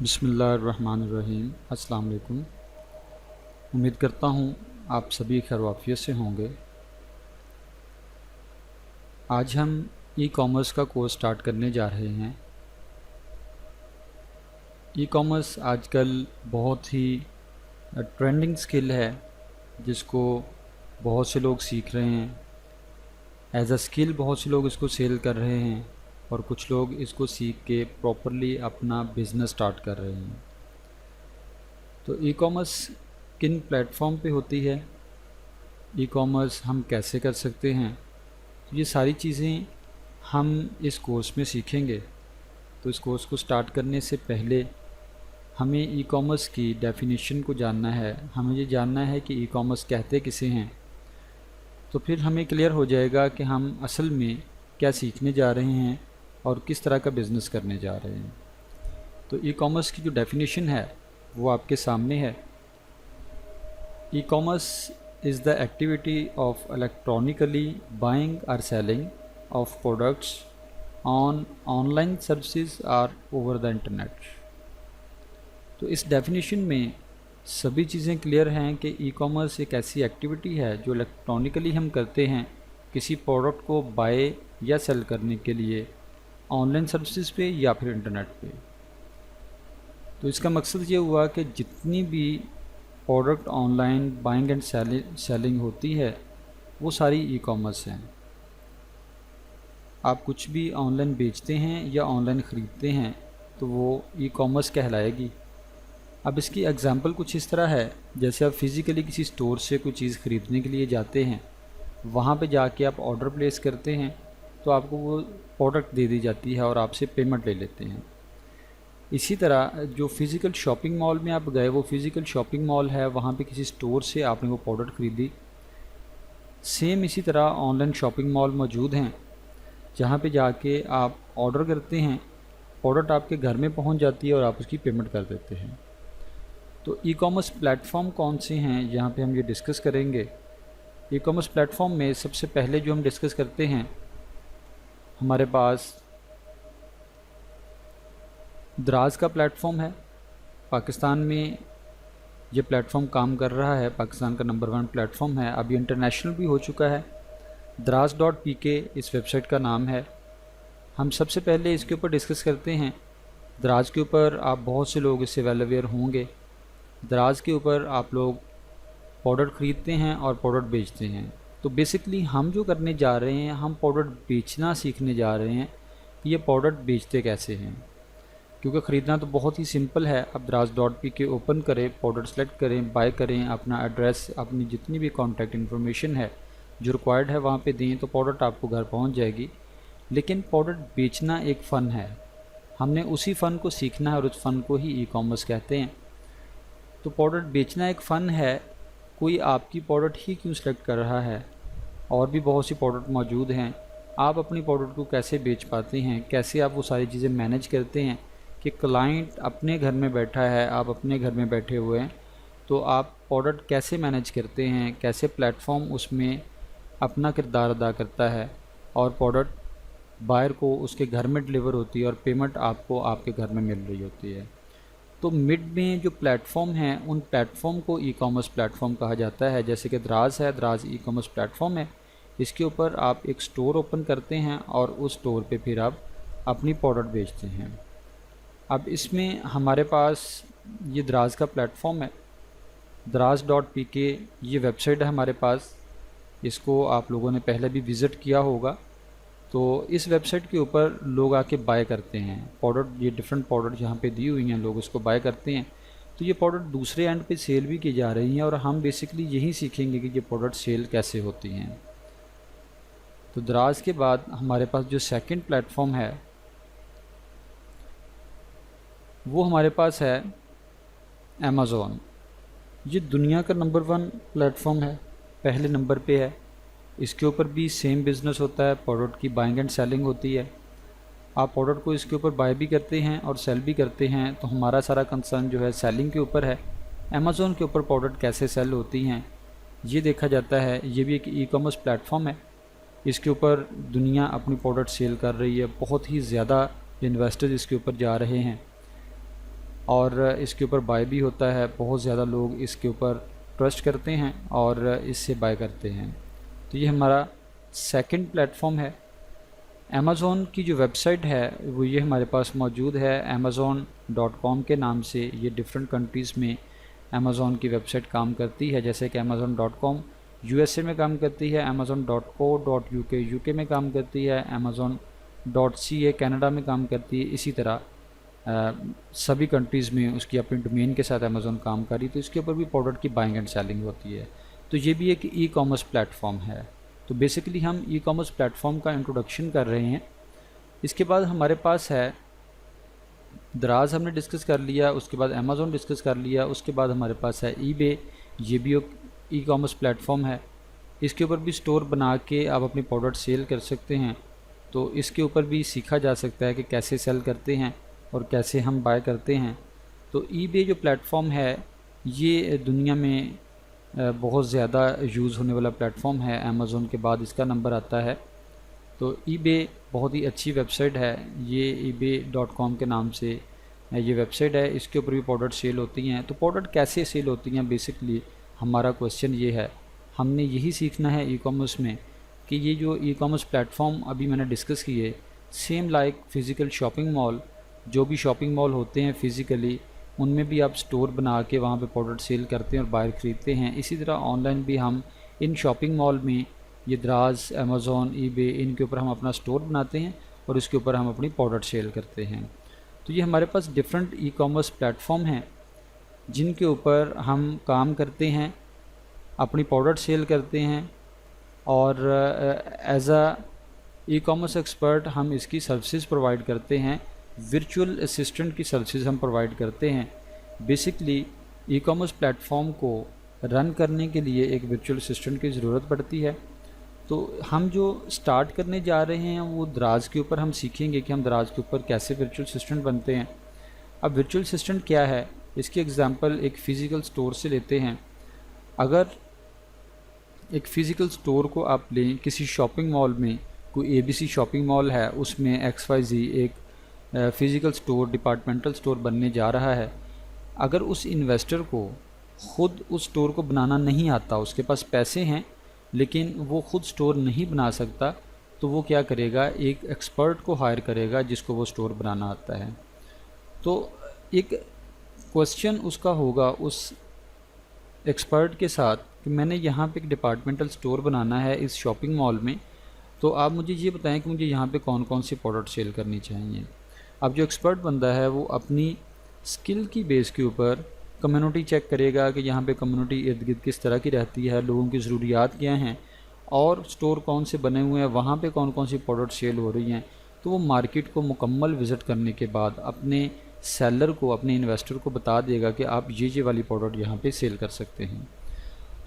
बिस्मिल्लाहिर्रहमानिर्रहीम। अस्सलाम वालेकुम। उम्मीद करता हूँ आप सभी खैर-ओ-आफ़ियत से होंगे। आज हम ई कॉमर्स का कोर्स स्टार्ट करने जा रहे हैं। ई कॉमर्स आजकल बहुत ही ट्रेंडिंग स्किल है जिसको बहुत से लोग सीख रहे हैं। एज अ स्किल बहुत से लोग इसको सेल कर रहे हैं और कुछ लोग इसको सीख के प्रॉपरली अपना बिज़नेस स्टार्ट कर रहे हैं। तो ई कॉमर्स किन प्लेटफॉर्म पे होती है, ई कॉमर्स हम कैसे कर सकते हैं, ये सारी चीज़ें हम इस कोर्स में सीखेंगे। तो इस कोर्स को स्टार्ट करने से पहले हमें ई कॉमर्स की डेफिनेशन को जानना है। हमें ये जानना है कि ई कॉमर्स कहते किसे हैं। तो फिर हमें क्लियर हो जाएगा कि हम असल में क्या सीखने जा रहे हैं और किस तरह का बिज़नेस करने जा रहे हैं। तो ई कॉमर्स की जो डेफिनेशन है वो आपके सामने है। E commerce is the activity of electronically buying or selling of products on online services or over the internet। तो इस डेफिनेशन में सभी चीज़ें क्लियर हैं कि ई कॉमर्स एक ऐसी एक्टिविटी है जो इलेक्ट्रॉनिकली हम करते हैं किसी प्रोडक्ट को बाय या सेल करने के लिए ऑनलाइन सर्विसेज पे या फिर इंटरनेट पे। तो इसका मकसद ये हुआ कि जितनी भी product online buying and selling होती है वो सारी ई कॉमर्स हैं। आप कुछ भी ऑनलाइन बेचते हैं या ऑनलाइन ख़रीदते हैं तो वो ई कॉमर्स कहलाएगी। अब इसकी एग्जांपल कुछ इस तरह है, जैसे आप फिज़िकली किसी स्टोर से कोई चीज़ ख़रीदने के लिए जाते हैं, वहाँ पे जाके आप ऑर्डर प्लेस करते हैं तो आपको वो प्रोडक्ट दे दी जाती है और आपसे पेमेंट ले लेते हैं। इसी तरह जो फ़िज़िकल शॉपिंग मॉल में आप गए, वो फ़िज़िकल शॉपिंग मॉल है, वहाँ पे किसी स्टोर से आपने वो प्रोडक्ट ख़रीदी। सेम इसी तरह ऑनलाइन शॉपिंग मॉल मौजूद हैं जहाँ पे जाके आप ऑर्डर करते हैं, प्रोडक्ट आपके घर में पहुँच जाती है और आप उसकी पेमेंट कर देते हैं। तो ई कॉमर्स प्लेटफॉर्म कौन से हैं यहाँ पे हम ये डिस्कस करेंगे। ई कॉमर्स प्लेटफॉर्म में सबसे पहले जो हम डिस्कस करते हैं, हमारे पास दराज का प्लेटफॉर्म है। पाकिस्तान में ये प्लेटफॉर्म काम कर रहा है, पाकिस्तान का नंबर 1 प्लेटफॉर्म है, अभी इंटरनेशनल भी हो चुका है। दराज.pk इस वेबसाइट का नाम है। हम सबसे पहले इसके ऊपर डिस्कस करते हैं। दराज के ऊपर आप बहुत से लोग इससे वेल अवेयर होंगे। दराज के ऊपर आप लोग प्रोडक्ट ख़रीदते हैं और प्रोडक्ट बेचते हैं। तो बेसिकली हम जो करने जा रहे हैं, हम प्रोडक्ट बेचना सीखने जा रहे हैं। ये प्रोडक्ट बेचते कैसे हैं, क्योंकि ख़रीदना तो बहुत ही सिंपल है। अब दराज.pk ओपन करें, प्रोडक्ट सेलेक्ट करें, बाय करें, अपना एड्रेस, अपनी जितनी भी कॉन्टैक्ट इन्फॉर्मेशन है जो रिक्वायर्ड है वहाँ पे दें तो प्रोडक्ट आपको घर पहुँच जाएगी। लेकिन प्रोडक्ट बेचना एक फ़न है, हमने उसी फ़न को सीखना है और उस फ़न को ही ई कॉमर्स कहते हैं। तो प्रोडक्ट बेचना एक फ़न है, कोई आपकी प्रोडक्ट ही क्यों सेलेक्ट कर रहा है, और भी बहुत सी प्रोडक्ट मौजूद हैं। आप अपनी प्रोडक्ट को कैसे बेच पाते हैं, कैसे आप वो सारी चीज़ें मैनेज करते हैं कि क्लाइंट अपने घर में बैठा है, आप अपने घर में बैठे हुए हैं, तो आप प्रोडक्ट कैसे मैनेज करते हैं, कैसे प्लेटफॉर्म उसमें अपना किरदार अदा करता है और प्रोडक्ट बायर को उसके घर में डिलीवर होती है और पेमेंट आपको आपके घर में मिल रही होती है। तो मिड में जो प्लेटफॉर्म हैं उन प्लेटफॉर्म को ई कॉमर्स प्लेटफॉर्म कहा जाता है। जैसे कि दराज है, दराज ई कॉमर्स प्लेटफॉर्म है। इसके ऊपर आप एक स्टोर ओपन करते हैं और उस स्टोर पे फिर आप अपनी प्रोडक्ट बेचते हैं। अब इसमें हमारे पास ये दराज का प्लेटफॉर्म है, दराज.pk ये वेबसाइट है हमारे पास। इसको आप लोगों ने पहले भी विज़िट किया होगा। तो इस वेबसाइट के ऊपर लोग आके बाय करते हैं प्रोडक्ट। ये डिफरेंट प्रोडक्ट जहाँ पे दी हुई हैं, लोग इसको बाय करते हैं। तो ये प्रोडक्ट दूसरे एंड पे सेल भी की जा रही हैं और हम बेसिकली यही सीखेंगे कि ये प्रोडक्ट सेल कैसे होती हैं। तो दराज के बाद हमारे पास जो सेकंड प्लेटफॉर्म है वो हमारे पास है अमेज़ॉन। ये दुनिया का नंबर 1 प्लेटफॉर्म है, पहले नंबर पे है। इसके ऊपर भी सेम बिज़नेस होता है, प्रोडक्ट की बाइंग एंड सेलिंग होती है। आप प्रोडक्ट को इसके ऊपर बाय भी करते हैं और सेल भी करते हैं। तो हमारा सारा कंसर्न जो है सेलिंग के ऊपर है। अमेज़ॉन के ऊपर प्रोडक्ट कैसे सेल होती हैं ये देखा जाता है। ये भी एक ई कॉमर्स प्लेटफॉर्म है, इसके ऊपर दुनिया अपनी प्रोडक्ट सेल कर रही है। बहुत ही ज़्यादा इन्वेस्टर्स इसके ऊपर जा रहे हैं। और इसके ऊपर बाय भी होता है। बहुत ज़्यादा लोग इसके ऊपर ट्रस्ट करते हैं और इससे बाय करते हैं। तो ये हमारा सेकंड प्लेटफॉर्म है। अमेज़ॉन की जो वेबसाइट है वो ये हमारे पास मौजूद है amazon.com के नाम से। ये डिफरेंट कंट्रीज़ में अमेज़ॉन की वेबसाइट काम करती है, जैसे कि amazon.com USA में काम करती है, amazon.co.uk यूके में काम करती है, amazon.ca कनाडा में काम करती है। इसी तरह सभी कंट्रीज़ में उसकी अपनी डोमेन के साथ अमेज़ॉन काम कर रही, तो इसके ऊपर भी प्रोडक्ट की बाइंग एंड सेलिंग होती है। तो ये भी एक ई कॉमर्स प्लेटफॉर्म है। तो बेसिकली हम ई कॉमर्स प्लेटफॉर्म का इंट्रोडक्शन कर रहे हैं। इसके बाद हमारे पास है दराज, हमने डिस्कस कर लिया। उसके बाद अमेज़ॉन डिस्कस कर लिया। उसके बाद हमारे पास है ईबे, ये भी एक ई कॉमर्स प्लेटफॉर्म है। इसके ऊपर भी स्टोर बना के आप अपनी प्रोडक्ट सेल कर सकते हैं। तो इसके ऊपर भी सीखा जा सकता है कि कैसे सेल करते हैं और कैसे हम बाय करते हैं। तो ईबे जो प्लेटफॉर्म है ये दुनिया में बहुत ज़्यादा यूज़ होने वाला प्लेटफॉर्म है। अमेज़ॉन के बाद इसका नंबर आता है। तो ईबे बहुत ही अच्छी वेबसाइट है। ये ebay.com के नाम से ये वेबसाइट है। इसके ऊपर भी प्रोडक्ट सेल होती हैं। तो प्रोडक्ट कैसे सेल होती हैं, बेसिकली हमारा क्वेश्चन ये है। हमने यही सीखना है ई कॉमर्स में कि ये जो ई कॉमर्स प्लेटफॉर्म अभी मैंने डिस्कस किए, same like physical shopping mall, जो भी शॉपिंग मॉल होते हैं फ़िज़िकली, उनमें भी आप स्टोर बना के वहाँ पे प्रोडक्ट सेल करते हैं और बाहर ख़रीदते हैं। इसी तरह ऑनलाइन भी हम इन शॉपिंग मॉल में ये दराज, अमेज़ॉन, ईबे, इनके ऊपर हम अपना स्टोर बनाते हैं और इसके ऊपर हम अपनी प्रोडक्ट सेल करते हैं। तो ये हमारे पास डिफरेंट ई कॉमर्स प्लेटफॉर्म हैं जिनके ऊपर हम काम करते हैं, अपनी प्रोडक्ट सेल करते हैं और as a e commerce expert हम इसकी सर्विसेज प्रोवाइड करते हैं। वर्चुअल असिस्टेंट की सर्विसेज हम प्रोवाइड करते हैं। बेसिकली ई कॉमर्स प्लेटफॉर्म को रन करने के लिए एक वर्चुअल असिस्टेंट की ज़रूरत पड़ती है। तो हम जो स्टार्ट करने जा रहे हैं वो दराज के ऊपर हम सीखेंगे कि हम दराज के ऊपर कैसे वर्चुअल असिस्टेंट बनते हैं। अब वर्चुअल असिस्टेंट क्या है, इसकी एग्जांपल एक फ़िज़िकल स्टोर से लेते हैं। अगर एक फ़िज़िकल स्टोर को आप लें, किसी शॉपिंग मॉल में, कोई ABC शॉपिंग मॉल है, उसमें XYZ एक फ़िज़िकल स्टोर, डिपार्टमेंटल स्टोर बनने जा रहा है। अगर उस इन्वेस्टर को ख़ुद उस स्टोर को बनाना नहीं आता, उसके पास पैसे हैं लेकिन वो ख़ुद स्टोर नहीं बना सकता, तो वो क्या करेगा, एक एक्सपर्ट को हायर करेगा जिसको वो स्टोर बनाना आता है। तो एक क्वेश्चन उसका होगा उस एक्सपर्ट के साथ कि मैंने यहाँ पे एक डिपार्टमेंटल स्टोर बनाना है इस शॉपिंग मॉल में, तो आप मुझे ये बताएं कि मुझे यहाँ पे कौन कौन सी प्रोडक्ट सेल करनी चाहिए। अब जो एक्सपर्ट बंदा है वो अपनी स्किल की बेस के ऊपर कम्युनिटी चेक करेगा कि यहाँ पे कम्युनिटी इर्द गिर्द किस तरह की रहती है, लोगों की ज़रूरियात क्या हैं और स्टोर कौन से बने हुए हैं, वहाँ पे कौन कौन सी प्रोडक्ट सेल हो रही हैं। तो वो मार्केट को मुकम्मल विज़िट करने के बाद अपने सेलर को, अपने इन्वेस्टर को बता देगा कि आप ये वाली प्रोडक्ट यहाँ पे सेल कर सकते हैं।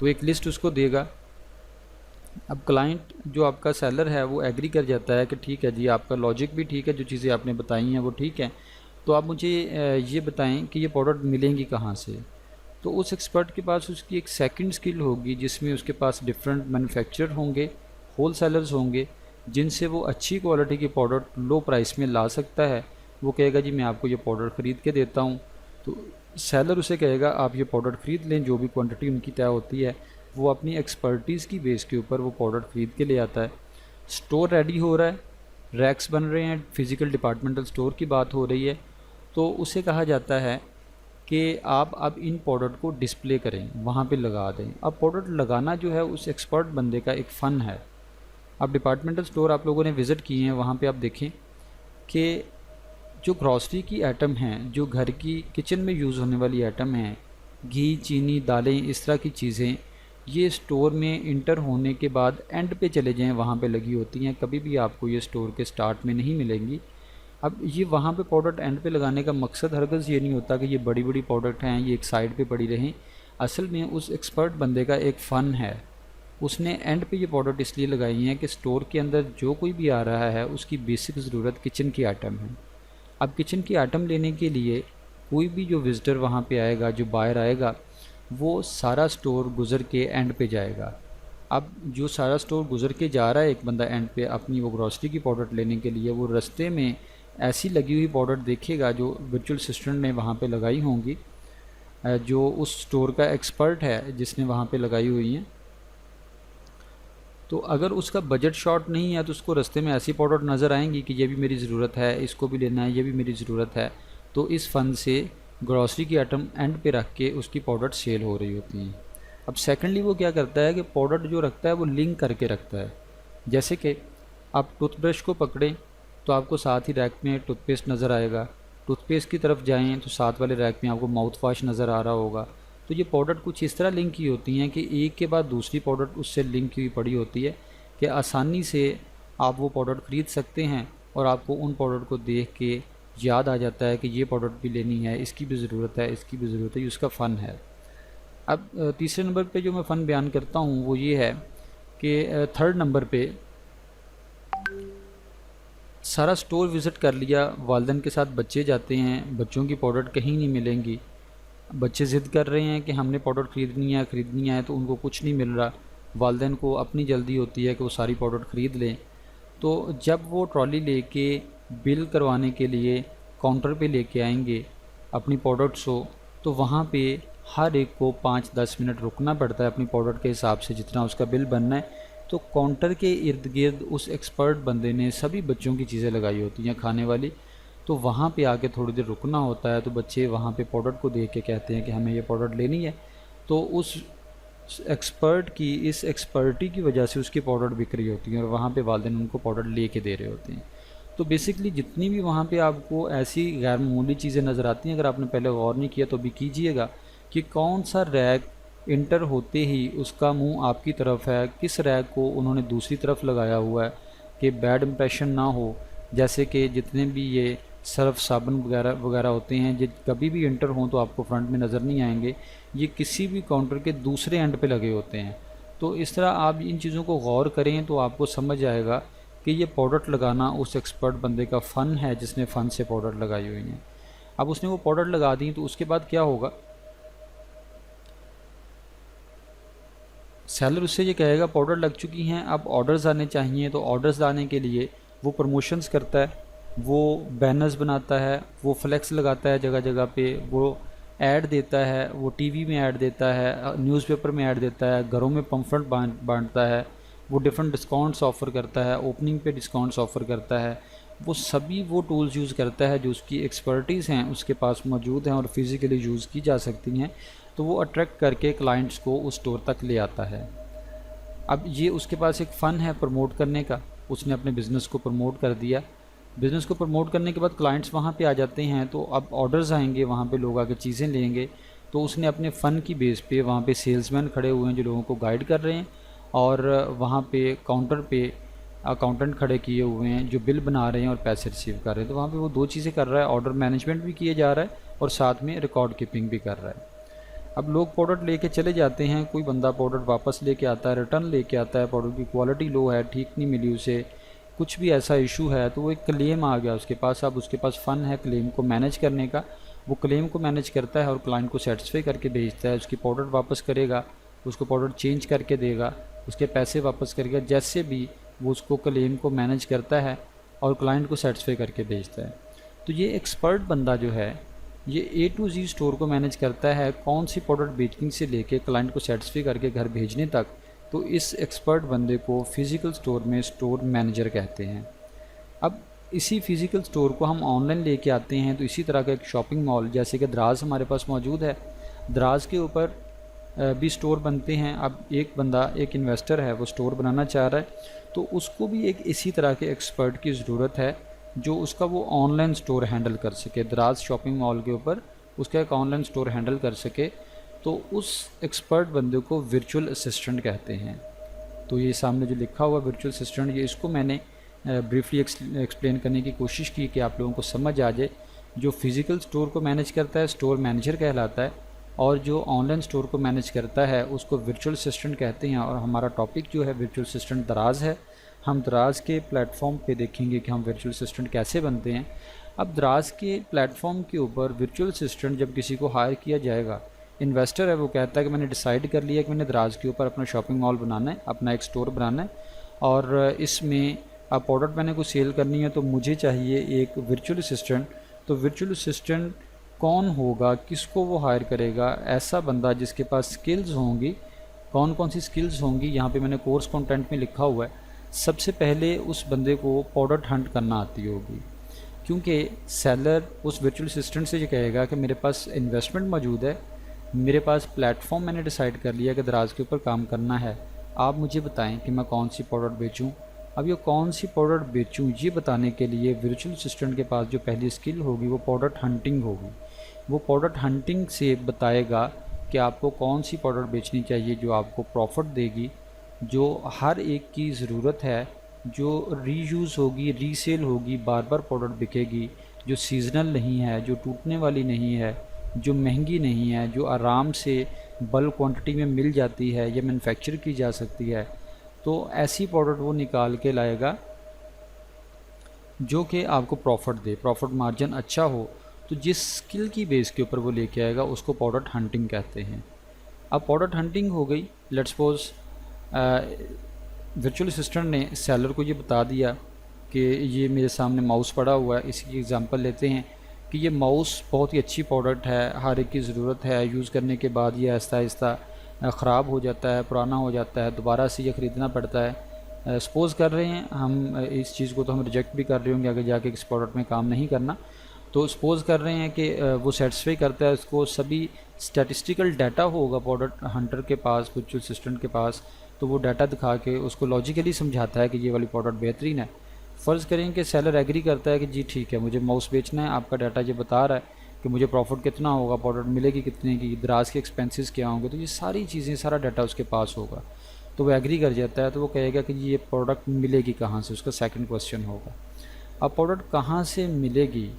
तो एक लिस्ट उसको देगा। अब क्लाइंट जो आपका सेलर है वो एग्री कर जाता है कि ठीक है जी, आपका लॉजिक भी ठीक है, जो चीज़ें आपने बताई हैं वो ठीक है, तो आप मुझे ये बताएं कि ये प्रोडक्ट मिलेंगी कहाँ से। तो उस एक्सपर्ट के पास उसकी एक सेकंड स्किल होगी जिसमें उसके पास डिफरेंट मैन्युफैक्चरर होंगे, होल सेलर्स होंगे, जिनसे वो अच्छी क्वालिटी की प्रोडक्ट लो प्राइस में ला सकता है। वो कहेगा जी मैं आपको ये प्रोडक्ट ख़रीद के देता हूँ, तो सेलर उसे कहेगा आप ये प्रोडक्ट ख़रीद लें, जो भी क्वांटिटी उनकी तय होती है। वो अपनी एक्सपर्टीज़ की बेस के ऊपर वो प्रोडक्ट ख़रीद के ले आता है। स्टोर रेडी हो रहा है, रैक्स बन रहे हैं, फ़िज़िकल डिपार्टमेंटल स्टोर की बात हो रही है, तो उसे कहा जाता है कि आप अब इन प्रोडक्ट को डिस्प्ले करें, वहाँ पे लगा दें। अब प्रोडक्ट लगाना जो है उस एक्सपर्ट बंदे का एक फ़न है। अब डिपार्टमेंटल स्टोर आप लोगों ने विज़िट किए हैं, वहाँ पे आप देखें कि जो ग्रॉसरी की आइटम हैं, जो घर की किचन में यूज़ होने वाली आइटम हैं, घी, चीनी, दालें, इस तरह की चीज़ें, ये स्टोर में इंटर होने के बाद एंड पे चले जाएं, वहाँ पे लगी होती हैं। कभी भी आपको ये स्टोर के स्टार्ट में नहीं मिलेंगी। अब ये वहाँ पे प्रोडक्ट एंड पे लगाने का मकसद हरगिज़ ये नहीं होता कि ये बड़ी बड़ी प्रोडक्ट हैं ये एक साइड पे पड़ी रहें। असल में उस एक्सपर्ट बंदे का एक फ़न है, उसने एंड पे ये प्रोडक्ट इसलिए लगाई हैं कि स्टोर के अंदर जो कोई भी आ रहा है उसकी बेसिक ज़रूरत किचन की आइटम है। अब किचन की आइटम लेने के लिए कोई भी जो विज़िटर वहाँ पे आएगा, जो बाहर आएगा, वो सारा स्टोर गुज़र के एंड पे जाएगा। अब जो सारा स्टोर गुज़र के जा रहा है एक बंदा एंड पे अपनी वो ग्रॉसरी की प्रोडक्ट लेने के लिए, वो रास्ते में ऐसी लगी हुई प्रोडक्ट देखेगा जो वर्चुअल असिस्टेंट ने वहाँ पे लगाई होंगी, जो उस स्टोर का एक्सपर्ट है जिसने वहाँ पे लगाई हुई हैं। तो अगर उसका बजट शॉर्ट नहीं है तो उसको रास्ते में ऐसी प्रोडक्ट नज़र आएंगी कि ये भी मेरी ज़रूरत है, इसको भी लेना है, ये भी मेरी ज़रूरत है, तो इस फ़ंड से ग्रॉसरी की आइटम एंड पे रख के उसकी प्रोडक्ट सेल हो रही होती हैं। अब सेकेंडली वो क्या करता है कि प्रोडक्ट जो रखता है वो लिंक करके रखता है। जैसे कि आप टूथब्रश को पकड़ें तो आपको साथ ही रैक में टूथपेस्ट नज़र आएगा, टूथपेस्ट की तरफ जाएँ तो साथ वाले रैक में आपको माउथ वॉश नज़र आ रहा होगा। तो ये प्रोडक्ट कुछ इस तरह लिंक की होती हैं कि एक के बाद दूसरी प्रोडक्ट उससे लिंक की पड़ी होती है कि आसानी से आप वो प्रोडक्ट ख़रीद सकते हैं और आपको उन प्रोडक्ट को देख के याद आ जाता है कि ये प्रोडक्ट भी लेनी है, इसकी भी ज़रूरत है, इसकी भी ज़रूरत है, ये उसका फ़न है। अब तीसरे नंबर पे जो मैं फ़न बयान करता हूँ वो ये है कि थर्ड नंबर पे सारा स्टोर विज़िट कर लिया, वालिदैन के साथ बच्चे जाते हैं, बच्चों की प्रोडक्ट कहीं नहीं मिलेंगी, बच्चे ज़िद कर रहे हैं कि हमने प्रोडक्ट ख़रीदनी है तो उनको कुछ नहीं मिल रहा। वालिदैन को अपनी जल्दी होती है कि वो सारी प्रोडक्ट ख़रीद लें। तो जब वो ट्रॉली लेके बिल करवाने के लिए काउंटर पे लेके आएंगे अपनी प्रोडक्ट्स को, तो वहाँ पे हर एक को 5-10 मिनट रुकना पड़ता है अपनी प्रोडक्ट के हिसाब से जितना उसका बिल बनना है। तो काउंटर के इर्द गिर्द उस एक्सपर्ट बंदे ने सभी बच्चों की चीज़ें लगाई होती हैं खाने वाली, तो वहाँ पे आके थोड़ी देर रुकना होता है। तो बच्चे वहाँ पे प्रोडक्ट को देख के कहते हैं कि हमें ये प्रोडक्ट लेनी है, तो उस एक्सपर्ट की इस एक्सपर्टी की वजह से उसकी प्रोडक्ट बिक रही होती है और वहाँ पे वालिदैन उनको प्रोडक्ट ले के दे रहे होते हैं। तो बेसिकली जितनी भी वहाँ पे आपको ऐसी गैर मामूली चीज़ें नज़र आती हैं, अगर आपने पहले गौर नहीं किया तो भी कीजिएगा कि कौन सा रैक इंटर होते ही उसका मुंह आपकी तरफ है, किस रैक को उन्होंने दूसरी तरफ लगाया हुआ है कि बैड इंप्रेशन ना हो। जैसे कि जितने भी ये सर्फ साबुन वगैरह वगैरह होते हैं, जो कभी भी इंटर हों तो आपको फ्रंट में नज़र नहीं आएंगे, ये किसी भी काउंटर के दूसरे एंड पे लगे होते हैं। तो इस तरह आप इन चीज़ों को गौर करें तो आपको समझ आएगा कि ये प्रोडक्ट लगाना उस एक्सपर्ट बंदे का फ़न है जिसने फ़न से प्रोडक्ट लगाई हुई हैं। अब उसने वो प्रोडक्ट लगा दी तो उसके बाद क्या होगा, सेलर उससे ये कहेगा प्रोडक्ट लग चुकी हैं, अब ऑर्डर्स आने चाहिए। तो ऑर्डर्स आने के लिए वो प्रमोशंस करता है, वो बैनर्स बनाता है, वो फ्लेक्स लगाता है जगह जगह पे, वो ऐड देता है, वो टीवी में ऐड देता है, न्यूज़पेपर में ऐड देता है, घरों में पम्फलेट बांटता है, वो डिफरेंट डिस्काउंट्स ऑफ़र करता है, ओपनिंग पे डिस्काउंट्स ऑफ़र करता है। वो सभी वो टूल्स यूज़ करता है जो उसकी एक्सपर्टीज़ हैं उसके पास मौजूद हैं और फिज़िकली यूज़ की जा सकती हैं। तो वो अट्रैक्ट करके क्लाइंट्स को उस स्टोर तक ले आता है। अब ये उसके पास एक फ़न है प्रमोट करने का, उसने अपने बिज़नेस को प्रमोट कर दिया। बिज़नेस को प्रमोट करने के बाद क्लाइंट्स वहाँ पे आ जाते हैं, तो अब ऑर्डर्स आएंगे, वहाँ पे लोग आके चीज़ें लेंगे। तो उसने अपने फ़न की बेस पे वहाँ पे सेल्समैन खड़े हुए हैं जो लोगों को गाइड कर रहे हैं, और वहाँ पे काउंटर पे अकाउंटेंट खड़े किए हुए हैं जो बिल बना रहे हैं और पैसे रिसीव कर रहे हैं। तो वहाँ पे वो दो चीज़ें कर रहा है, ऑर्डर मैनेजमेंट भी किया जा रहा है और साथ में रिकॉर्ड कीपिंग भी कर रहा है। अब लोग प्रोडक्ट लेके चले जाते हैं, कोई बंदा प्रोडक्ट वापस लेके आता है, रिटर्न लेके आता है, प्रोडक्ट की क्वालिटी लो है, ठीक नहीं मिली उसे, कुछ भी ऐसा इशू है, तो वो एक क्लेम आ गया उसके पास। अब उसके पास फ़न है क्लेम को मैनेज करने का, वो क्लेम को मैनेज करता है और क्लाइंट को सेटिस्फाई करके भेजता है। उसकी प्रोडक्ट वापस करेगा, उसको प्रोडक्ट चेंज करके देगा, उसके पैसे वापस करेगा, जैसे भी वो उसको क्लेम को मैनेज करता है और क्लाइंट को सेटिस्फाई करके भेजता है। तो ये एक्सपर्ट बंदा जो है ये A to Z स्टोर को मैनेज करता है, कौन सी प्रोडक्ट बेचने से लेके क्लाइंट को सेटिस्फाई करके घर भेजने तक। तो इस एक्सपर्ट बंदे को फ़िज़िकल स्टोर में स्टोर मैनेजर कहते हैं। अब इसी फ़िज़िकल स्टोर को हम ऑनलाइन लेके आते हैं, तो इसी तरह का एक शॉपिंग मॉल जैसे कि दराज हमारे पास मौजूद है, दराज के ऊपर भी स्टोर बनते हैं। अब एक बंदा, एक इन्वेस्टर है, वो स्टोर बनाना चाह रहा है, तो उसको भी एक इसी तरह के एक्सपर्ट की ज़रूरत है जो उसका वो ऑनलाइन स्टोर हैंडल कर सके। दराज शॉपिंग मॉल के ऊपर उसका एक ऑनलाइन स्टोर हैंडल कर सके, तो उस एक्सपर्ट बंदे को वर्चुअल असिस्टेंट कहते हैं। तो ये सामने जो लिखा हुआ वर्चुअल असिस्टेंट, ये इसको मैंने ब्रीफली एक्सप्लेन करने की कोशिश की कि आप लोगों को समझ आ जाए। जो फ़िज़िकल स्टोर को मैनेज करता है स्टोर मैनेजर कहलाता है, और जो ऑनलाइन स्टोर को मैनेज करता है उसको वर्चुअल असिस्टेंट कहते हैं। और हमारा टॉपिक जो है वर्चुअल असिस्टेंट दराज है। हम दराज के प्लेटफॉर्म पे देखेंगे कि हम वर्चुअल असिस्टेंट कैसे बनते हैं। अब दराज के प्लेटफॉर्म के ऊपर वर्चुअल असिस्टेंट जब किसी को हायर किया जाएगा, इन्वेस्टर है वो कहता है कि मैंने डिसाइड कर लिया कि मैंने दराज के ऊपर अपना शॉपिंग मॉल बनाना है, अपना एक स्टोर बनाना है, और इसमें अब प्रोडक्ट मैंने कुछ सेल करनी है तो मुझे चाहिए एक वर्चुअल असिस्टेंट। तो वर्चुअल असिस्टेंट कौन होगा, किसको वो हायर करेगा? ऐसा बंदा जिसके पास स्किल्स होंगी। कौन कौन सी स्किल्स होंगी, यहाँ पे मैंने कोर्स कंटेंट में लिखा हुआ है। सबसे पहले उस बंदे को प्रोडक्ट हंट करना आती होगी, क्योंकि सेलर उस वर्चुअल असिस्टेंट से ये कहेगा कि मेरे पास इन्वेस्टमेंट मौजूद है, मेरे पास प्लेटफॉर्म मैंने डिसाइड कर लिया कि दराज के ऊपर काम करना है, आप मुझे बताएं कि मैं कौन सी प्रोडक्ट बेचूं। अब ये कौन सी प्रोडक्ट बेचूं ये बताने के लिए वर्चुअल असिस्टेंट के पास जो पहली स्किल होगी वो प्रोडक्ट हंटिंग होगी। वो प्रोडक्ट हंटिंग से बताएगा कि आपको कौन सी प्रोडक्ट बेचनी चाहिए जो आपको प्रॉफिट देगी, जो हर एक की ज़रूरत है, जो रीयूज़ होगी, रीसेल होगी, बार बार प्रोडक्ट बिकेगी, जो सीज़नल नहीं है, जो टूटने वाली नहीं है, जो महंगी नहीं है, जो आराम से बल्क क्वांटिटी में मिल जाती है या मैन्युफैक्चर की जा सकती है। तो ऐसी प्रोडक्ट वो निकाल के लाएगा जो कि आपको प्रॉफिट दे, प्रॉफिट मार्जिन अच्छा हो। तो जिस स्किल की बेस के ऊपर वो लेके आएगा उसको प्रोडक्ट हंटिंग कहते हैं। अब प्रोडक्ट हंटिंग हो गई, लेट्स सपोज वर्चुअल असिस्टेंट ने सेलर को ये बता दिया कि ये मेरे सामने माउस पड़ा हुआ है। इसी की एग्जांपल लेते हैं कि ये माउस बहुत ही अच्छी प्रोडक्ट है, हर एक की ज़रूरत है, यूज़ करने के बाद ये आहिस्ता आहिस्ता ख़राब हो जाता है, पुराना हो जाता है, दोबारा से ये ख़रीदना पड़ता है। सपोज़ कर रहे हैं हम इस चीज़ को तो हम रिजेक्ट भी कर रहे होंगे आगे जाके इस प्रोडक्ट में काम नहीं करना। तो सपोज़ कर रहे हैं कि वो सेटिस्फाई करता है, उसको सभी स्टैटिस्टिकल डाटा होगा प्रोडक्ट हंटर के पास, वर्चुअल असिस्टेंट के पास, तो वो डाटा दिखा के उसको लॉजिकली समझाता है कि ये वाली प्रोडक्ट बेहतरीन है। फ़र्ज़ करें कि सेलर एग्री करता है कि जी ठीक है, मुझे माउस बेचना है, आपका डाटा ये बता रहा है कि मुझे प्रॉफिट कितना होगा, प्रोडक्ट मिलेगी कितने की, दराज के एक्सपेंसेस क्या होंगे, तो ये सारी चीज़ें, सारा डाटा उसके पास होगा। तो वो एग्री कर जाता है, तो वो कहेगा कि ये प्रोडक्ट मिलेगी कहाँ से, उसका सेकंड क्वेश्चन होगा। अब प्रोडक्ट कहाँ से मिलेगी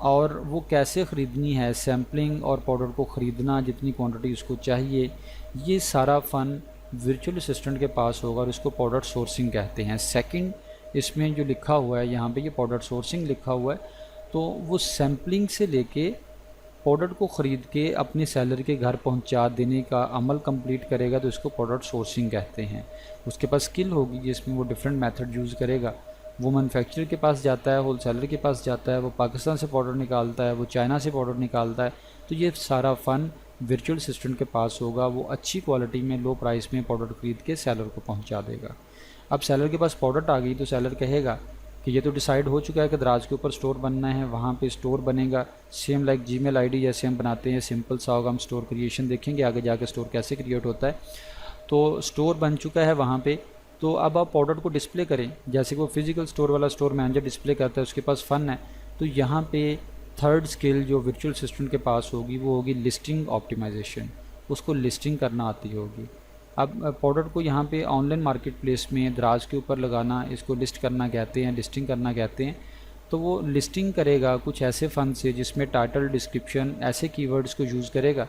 और वो कैसे ख़रीदनी है, सैम्पलिंग और प्रोडक्ट को ख़रीदना, जितनी क्वांटिटी उसको चाहिए, ये सारा फ़न वर्चुअल असिस्टेंट के पास होगा और इसको प्रोडक्ट सोर्सिंग कहते हैं। सेकंड इसमें जो लिखा हुआ है यहाँ पे, ये प्रोडक्ट सोर्सिंग लिखा हुआ है। तो वो सैम्पलिंग से लेके प्रोडक्ट को ख़रीद के अपने सेलर के घर पहुंचा देने का अमल कंप्लीट करेगा, तो इसको प्रोडक्ट सोर्सिंग कहते हैं। उसके पास स्किल होगी जिसमें वो डिफरेंट मेथड यूज़ करेगा। वो मैन्युफैक्चरर के पास जाता है, होलसेलर के पास जाता है, वो पाकिस्तान से प्रोडक्ट निकालता है, वो चाइना से प्रोडक्ट निकालता है। तो ये सारा फ़न वर्चुअल असिस्टेंट के पास होगा। वो अच्छी क्वालिटी में लो प्राइस में प्रोडक्ट ख़रीद के सेलर को पहुँचा देगा। अब सेलर के पास प्रोडक्ट आ गई तो सेलर कहेगा कि ये तो डिसाइड हो चुका है कि दराज के ऊपर स्टोर बनना है, वहाँ पे स्टोर बनेगा, सेम लाइक जीमेल आईडी जैसे हम बनाते हैं, सिंपल सा होगा। हम स्टोर क्रिएशन देखेंगे आगे जाके स्टोर कैसे क्रिएट होता है। तो स्टोर बन चुका है वहाँ पे। तो अब आप प्रोडक्ट को डिस्प्ले करें जैसे कि वो फिजिकल स्टोर वाला स्टोर मैनेजर डिस्प्ले करता है, उसके पास फ़न है। तो यहाँ पे थर्ड स्किल जो वर्चुअल असिस्टेंट के पास होगी वो होगी लिस्टिंग ऑप्टिमाइजेशन। उसको लिस्टिंग करना आती होगी। अब प्रोडक्ट को यहाँ पे ऑनलाइन मार्केट प्लेस में दराज के ऊपर लगाना, इसको लिस्ट करना कहते हैं, लिस्टिंग करना कहते हैं। तो वो लिस्टिंग करेगा कुछ ऐसे फ़न से जिसमें टाइटल, डिस्क्रिप्शन, ऐसे कीवर्ड्स को यूज़ करेगा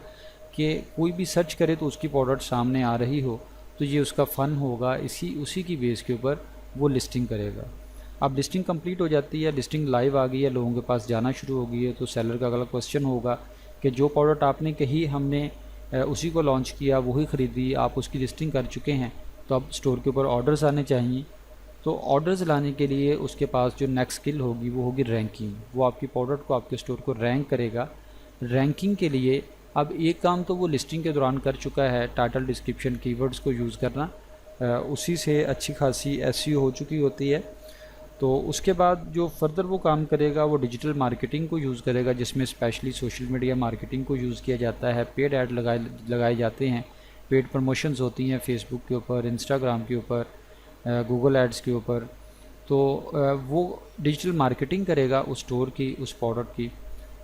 कि कोई भी सर्च करे तो उसकी प्रोडक्ट सामने आ रही हो। तो ये उसका फ़न होगा, उसी की बेस के ऊपर वो लिस्टिंग करेगा। अब लिस्टिंग कंप्लीट हो जाती है, लिस्टिंग लाइव आ गई है, लोगों के पास जाना शुरू हो गई है। तो सेलर का अगला क्वेश्चन होगा कि जो प्रोडक्ट आपने कही हमने उसी को लॉन्च किया, वही ख़रीदी, आप उसकी लिस्टिंग कर चुके हैं, तो अब स्टोर के ऊपर ऑर्डर्स आने चाहिए। तो ऑर्डर्स लाने के लिए उसके पास जो नेक्स्ट स्किल होगी वो होगी रैंकिंग। वो आपकी प्रोडक्ट को, आपके स्टोर को रैंक करेगा। रैंकिंग के लिए अब एक काम तो वो लिस्टिंग के दौरान कर चुका है, टाइटल, डिस्क्रिप्शन, कीवर्ड्स को यूज़ करना, उसी से अच्छी खासी एसईओ हो चुकी होती है। तो उसके बाद जो फर्दर वो काम करेगा वो डिजिटल मार्केटिंग को यूज़ करेगा, जिसमें स्पेशली सोशल मीडिया मार्केटिंग को यूज़ किया जाता है। पेड ऐड लगाए जाते हैं, पेड प्रमोशंस होती हैं फेसबुक के ऊपर, इंस्टाग्राम के ऊपर, गूगल एड्स के ऊपर। तो वो डिजिटल मार्केटिंग करेगा उस स्टोर की, उस प्रोडक्ट की।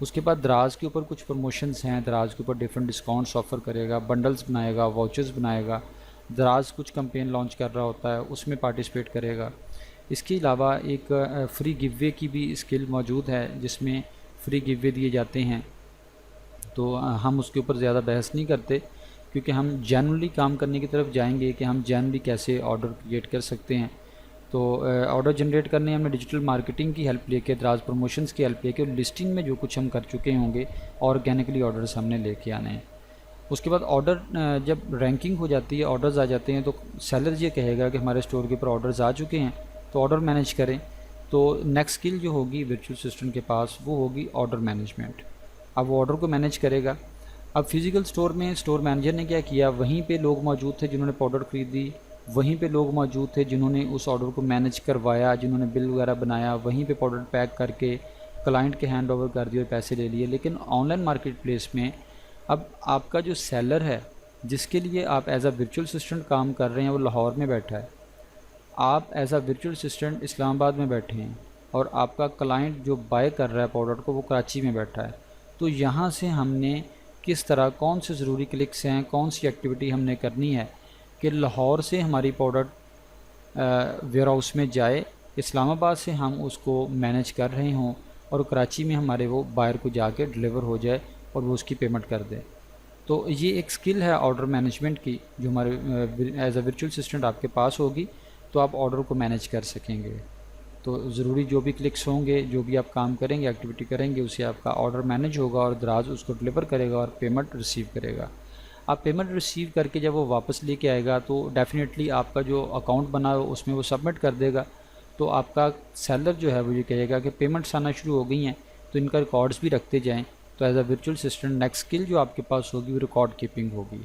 उसके बाद दराज के ऊपर कुछ प्रमोशंस हैं, दराज के ऊपर डिफरेंट डिस्काउंट्स ऑफ़र करेगा, बंडल्स बनाएगा, वाउचर्स बनाएगा। दराज कुछ कैंपेन लॉन्च कर रहा होता है, उसमें पार्टिसिपेट करेगा। इसके अलावा एक फ्री गिववे की भी स्किल मौजूद है, जिसमें फ्री गिववे दिए जाते हैं। तो हम उसके ऊपर ज़्यादा बहस नहीं करते, क्योंकि हम जेन्युइनली काम करने की तरफ जाएंगे कि हम जेन्युइनली कैसे ऑर्डर क्रिएट कर सकते हैं। तो ऑर्डर जनरेट करने हमने डिजिटल मार्केटिंग की हेल्प लेके, दराज प्रमोशंस की हेल्प लेके, और लिस्टिंग में जो कुछ हम कर चुके होंगे ऑर्गेनिकली ऑर्डर्स हमने लेके आने हैं। उसके बाद ऑर्डर जब रैंकिंग हो जाती है, ऑर्डर्स आ जाते हैं, तो सेलर ये कहेगा कि हमारे स्टोर के ऊपर ऑर्डर्स आ चुके हैं, तो ऑर्डर मैनेज करें। तो नेक्स्ट स्किल जो होगी वर्चुअल असिस्टेंट के पास वो होगी ऑर्डर मैनेजमेंट। अब वो ऑर्डर को मैनेज करेगा। अब फिज़िकल स्टोर में स्टोर मैनेजर ने क्या किया, वहीं पे लोग मौजूद थे जिन्होंने प्रोडक्ट खरीदी, वहीं पे लोग मौजूद थे जिन्होंने उस ऑर्डर को मैनेज करवाया, जिन्होंने बिल वगैरह बनाया, वहीं पे प्रोडक्ट पैक करके क्लाइंट के हैंड ओवर कर दिए और पैसे ले लिए। लेकिन ऑनलाइन मार्केट प्लेस में अब आपका जो सेलर है जिसके लिए आप एज अ वर्चुअल असिस्टेंट काम कर रहे हैं वो लाहौर में बैठा है, आप as a virtual assistant Islamabad में बैठे हैं और आपका क्लाइंट जो बाय कर रहा है प्रोडक्ट को वो कराची में बैठा है। तो यहाँ से हमने किस तरह, कौन से ज़रूरी क्लिक्स हैं, कौन सी एक्टिविटी हमने करनी है कि लाहौर से हमारी प्रोडक्ट वेयर हाउस में जाए, इस्लामाबाद से हम उसको मैनेज कर रहे हों और कराची में हमारे वो बायर को जाके डिलीवर हो जाए और वो उसकी पेमेंट कर दे। तो ये एक स्किल है ऑर्डर मैनेजमेंट की जो हमारे एज अ वर्चुअल असिस्टेंट आपके पास होगी, तो आप ऑर्डर को मैनेज कर सकेंगे। तो ज़रूरी जो भी क्लिक्स होंगे, जो भी आप काम करेंगे, एक्टिविटी करेंगे, उससे आपका ऑर्डर मैनेज होगा और दराज उसको डिलीवर करेगा और पेमेंट रिसीव करेगा। आप पेमेंट रिसीव करके जब वो वापस लेके आएगा तो डेफ़िनेटली आपका जो अकाउंट बना हो उसमें वो सबमिट कर देगा। तो आपका सेलर जो है वो ये कहेगा कि पेमेंट्स आना शुरू हो गई हैं, तो इनका रिकॉर्ड्स भी रखते जाएँ। तो as a virtual assistant next skill जो आपके पास होगी वो रिकॉर्ड कीपिंग होगी।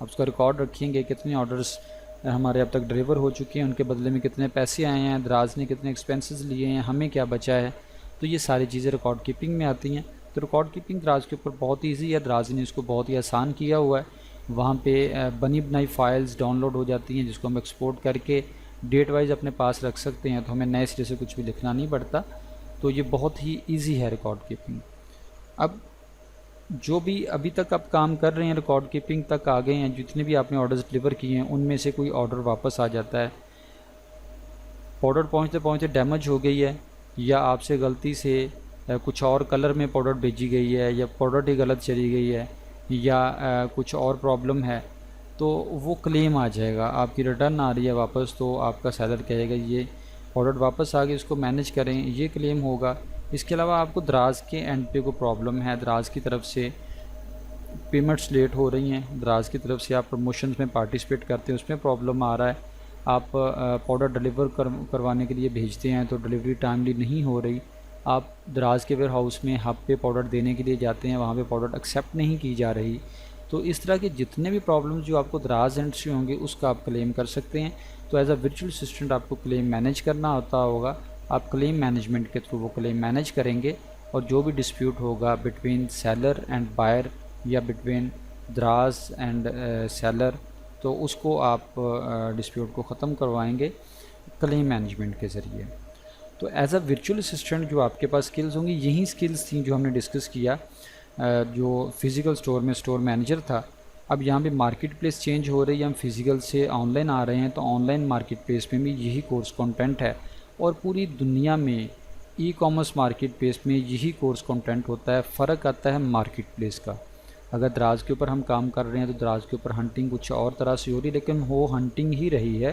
आप उसका रिकॉर्ड रखेंगे, कितने ऑर्डर्स हमारे अब तक डिलीवर हो चुके हैं, उनके बदले में कितने पैसे आए हैं, दराज ने कितने एक्सपेंसेस लिए हैं, हमें क्या बचा है। तो ये सारी चीज़ें रिकॉर्ड कीपिंग में आती हैं। तो रिकॉर्ड कीपिंग दराज के ऊपर बहुत ईजी है, दराज ने इसको बहुत ही आसान किया हुआ है। वहाँ पे बनी बनाई फ़ाइल्स डाउनलोड हो जाती हैं जिसको हम एक्सपोर्ट करके डेट वाइज अपने पास रख सकते हैं, तो हमें नए सिरे से कुछ भी लिखना नहीं पड़ता। तो ये बहुत ही ईजी है रिकॉर्ड कीपिंग। अब जो भी अभी तक आप काम कर रहे हैं रिकॉर्ड कीपिंग तक आ गए हैं, जितने भी आपने ऑर्डर्स डिलीवर किए हैं उनमें से कोई ऑर्डर वापस आ जाता है, प्रोडक्ट पहुंचते पहुंचते डैमेज हो गई है या आपसे गलती से कुछ और कलर में प्रोडक्ट भेजी गई है या प्रोडक्ट ही गलत चली गई है या कुछ और प्रॉब्लम है, तो वो क्लेम आ जाएगा। आपकी रिटर्न आ रही है वापस, तो आपका सेलर कहेगा ये प्रोडक्ट वापस आ गया, इसको मैनेज करें, ये क्लेम होगा। इसके अलावा आपको दराज के एंड पे कोई प्रॉब्लम है, दराज की तरफ से पेमेंट्स लेट हो रही हैं, दराज की तरफ से आप प्रमोशंस में पार्टिसिपेट करते हैं उसमें प्रॉब्लम आ रहा है, आप प्रोडक्ट डिलीवर करवाने के लिए भेजते हैं तो डिलीवरी टाइमली नहीं हो रही, आप दराज के वेयर हाउस में हब पे प्रोडक्ट देने के लिए जाते हैं, वहाँ पे प्रोडक्ट एक्सेप्ट नहीं की जा रही। तो इस तरह के जितने भी प्रॉब्लम्स जो आपको दराज एंड से होंगे उसका आप क्लेम कर सकते हैं। तो एज अ वर्चुअल असिस्टेंट आपको क्लेम मैनेज करना होता होगा, आप क्लेम मैनेजमेंट के थ्रू वो क्लेम मैनेज करेंगे और जो भी डिस्प्यूट होगा बिटवीन सेलर एंड बायर या बिटवीन दराज एंड सेलर, तो उसको आप डिस्प्यूट को ख़त्म करवाएंगे क्लेम मैनेजमेंट के ज़रिए। तो एज अ वर्चुअल असिस्टेंट जो आपके पास स्किल्स होंगी, यही स्किल्स थी जो हमने डिस्कस किया जो फ़िज़िकल स्टोर में स्टोर मैनेजर था। अब यहाँ पे मार्केट प्लेस चेंज हो रही है, हम फिज़िकल से ऑनलाइन आ रहे हैं, तो ऑनलाइन मार्केट प्लेस में भी यही कोर्स कंटेंट है और पूरी दुनिया में ई कॉमर्स मार्केट प्लेस में यही कोर्स कंटेंट होता है। फ़र्क आता है मार्केट प्लेस का। अगर दराज के ऊपर हम काम कर रहे हैं तो दराज के ऊपर हंटिंग कुछ और तरह से हो रही है, लेकिन वो हंटिंग ही रही है,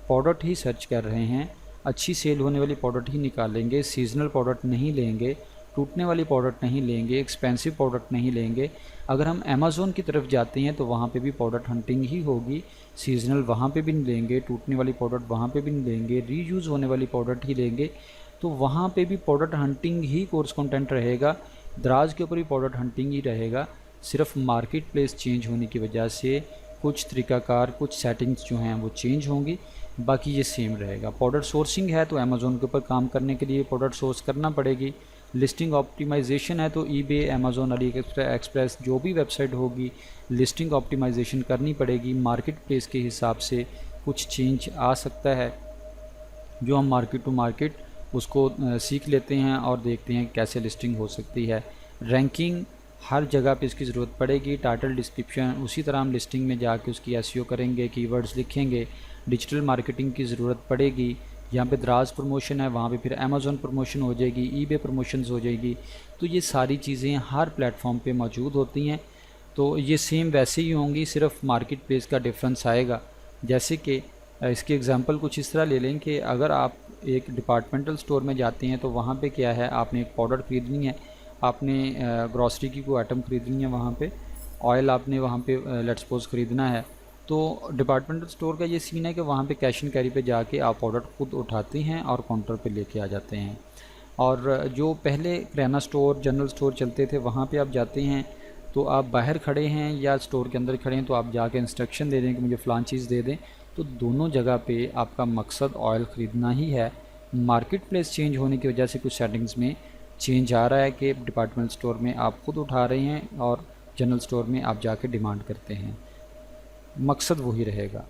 प्रोडक्ट ही सर्च कर रहे हैं, अच्छी सेल होने वाली प्रोडक्ट ही निकालेंगे, सीजनल प्रोडक्ट नहीं लेंगे, टूटने वाली प्रोडक्ट नहीं लेंगे, एक्सपेंसिव प्रोडक्ट नहीं लेंगे। अगर हम अमेज़ोन की तरफ जाते हैं तो वहाँ पे भी प्रोडक्ट हंटिंग ही होगी, सीजनल वहाँ पे भी नहीं लेंगे, टूटने वाली प्रोडक्ट वहाँ पे भी नहीं लेंगे, रीयूज़ होने वाली प्रोडक्ट ही लेंगे। तो वहाँ पे भी प्रोडक्ट हंटिंग ही कोर्स कंटेंट रहेगा, दराज के ऊपर भी प्रोडक्ट हंटिंग ही रहेगा। सिर्फ मार्केट प्लेस चेंज होने की वजह से कुछ तरीक़ाकार, कुछ सेटिंग्स जो हैं वो चेंज होंगी, बाकी ये सेम रहेगा। प्रोडक्ट सोर्सिंग है तो अमेज़ोन के ऊपर काम करने के लिए प्रोडक्ट सोर्स करना पड़ेगी। लिस्टिंग ऑप्टिमाइजेशन है तो ईबे, अमेज़ोन, अली एक्सप्रेस जो भी वेबसाइट होगी लिस्टिंग ऑप्टिमाइजेशन करनी पड़ेगी। मार्केट प्लेस के हिसाब से कुछ चेंज आ सकता है जो हम मार्केट टू मार्केट उसको सीख लेते हैं और देखते हैं कैसे लिस्टिंग हो सकती है। रैंकिंग हर जगह पे इसकी ज़रूरत पड़ेगी, टाइटल डिस्क्रिप्शन उसी तरह हम लिस्टिंग में जाके उसकी एसईओ करेंगे, कीवर्ड्स लिखेंगे। डिजिटल मार्केटिंग की ज़रूरत पड़ेगी, यहाँ पे दराज प्रमोशन है वहाँ पे फिर अमेज़ोन प्रमोशन हो जाएगी, ईबे प्रमोशंस हो जाएगी। तो ये सारी चीज़ें हर प्लेटफॉर्म पे मौजूद होती हैं, तो ये सेम वैसे ही होंगी, सिर्फ मार्केट प्लेस का डिफरेंस आएगा। जैसे कि इसकी एग्जांपल कुछ इस तरह ले लें कि अगर आप एक डिपार्टमेंटल स्टोर में जाते हैं तो वहाँ पे क्या है, आपने एक प्रोडक्ट ख़रीदनी है, आपने ग्रॉसरी की कोई आइटम ख़रीदनी है, वहाँ पे ऑयल आपने वहाँ पे लेट्स सपोज ख़रीदना है, तो डिपार्टमेंटल स्टोर का ये सीन है कि वहाँ पे कैश एंड कैरी पे जाके आप ऑर्डर खुद उठाते हैं और काउंटर पे लेके आ जाते हैं। और जो पहले किराना स्टोर, जनरल स्टोर चलते थे, वहाँ पे आप जाते हैं तो आप बाहर खड़े हैं या स्टोर के अंदर खड़े हैं तो आप जाके इंस्ट्रक्शन दे दें कि मुझे फ़लाँ चीज़ दे दें। तो दोनों जगह पे आपका मकसद ऑयल ख़रीदना ही है। मार्केट प्लेस चेंज होने की वजह से कुछ सेटिंग्स में चेंज आ रहा है कि डिपार्टमेंट स्टोर में आप खुद उठा रहे हैं और जनरल स्टोर में आप जाके डिमांड करते हैं। मकसद वही रहेगा।